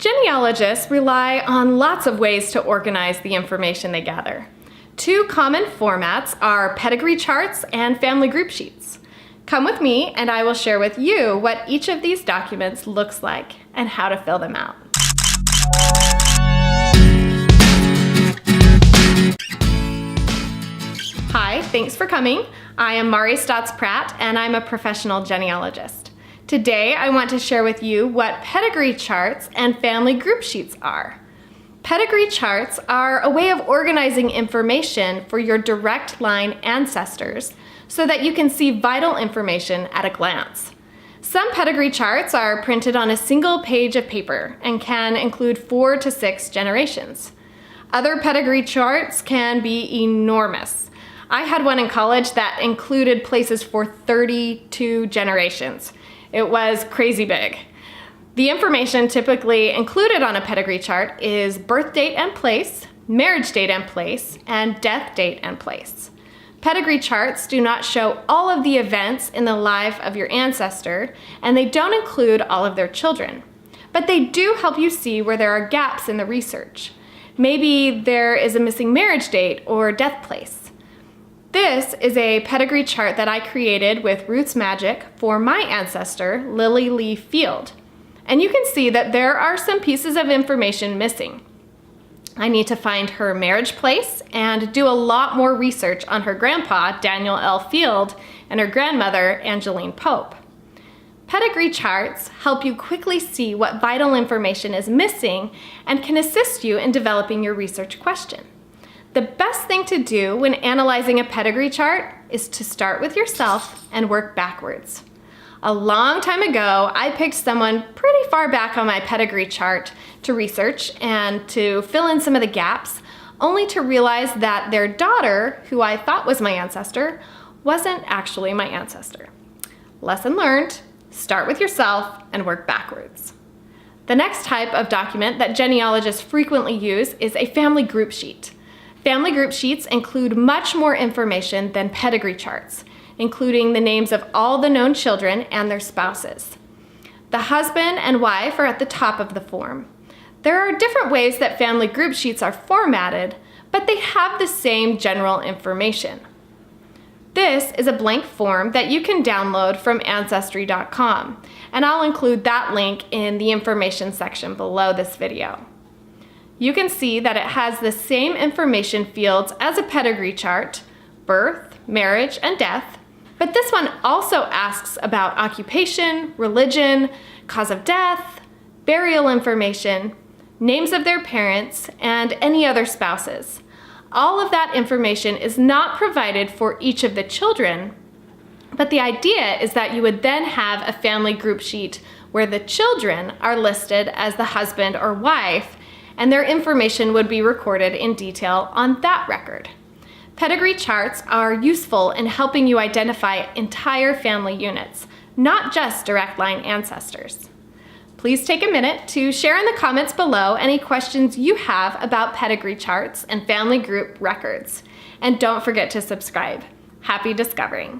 Genealogists rely on lots of ways to organize the information they gather. Two common formats are pedigree charts and family group sheets. Come with me and I will share with you what each of these documents looks like and how to fill them out. Hi, thanks for coming. I am Mari Stotts-Pratt and I'm a professional genealogist. Today I want to share with you what pedigree charts and family group sheets are. Pedigree charts are a way of organizing information for your direct line ancestors so that you can see vital information at a glance. Some pedigree charts are printed on a single page of paper and can include 4 to 6 generations. Other pedigree charts can be enormous. I had one in college that included places for 32 generations. It was crazy big. The information typically included on a pedigree chart is birth date and place, marriage date and place, and death date and place. Pedigree charts do not show all of the events in the life of your ancestor, and they don't include all of their children. But they do help you see where there are gaps in the research. Maybe there is a missing marriage date or death place. This is a pedigree chart that I created with Roots Magic for my ancestor, Lily Lee Field. And you can see that there are some pieces of information missing. I need to find her marriage place and do a lot more research on her grandpa, Daniel L. Field, and her grandmother, Angeline Pope. Pedigree charts help you quickly see what vital information is missing and can assist you in developing your research question. The best thing to do when analyzing a pedigree chart is to start with yourself and work backwards. A long time ago, I picked someone pretty far back on my pedigree chart to research and to fill in some of the gaps, only to realize that their daughter, who I thought was my ancestor, wasn't actually my ancestor. Lesson learned, start with yourself and work backwards. The next type of document that genealogists frequently use is a family group sheet. Family group sheets include much more information than pedigree charts, including the names of all the known children and their spouses. The husband and wife are at the top of the form. There are different ways that family group sheets are formatted, but they have the same general information. This is a blank form that you can download from Ancestry.com, and I'll include that link in the information section below this video. You can see that it has the same information fields as a pedigree chart: birth, marriage, and death. But this one also asks about occupation, religion, cause of death, burial information, names of their parents, and any other spouses. All of that information is not provided for each of the children, but the idea is that you would then have a family group sheet where the children are listed as the husband or wife, and their information would be recorded in detail on that record. Pedigree charts are useful in helping you identify entire family units, not just direct line ancestors. Please take a minute to share in the comments below any questions you have about pedigree charts and family group records. And don't forget to subscribe. Happy discovering!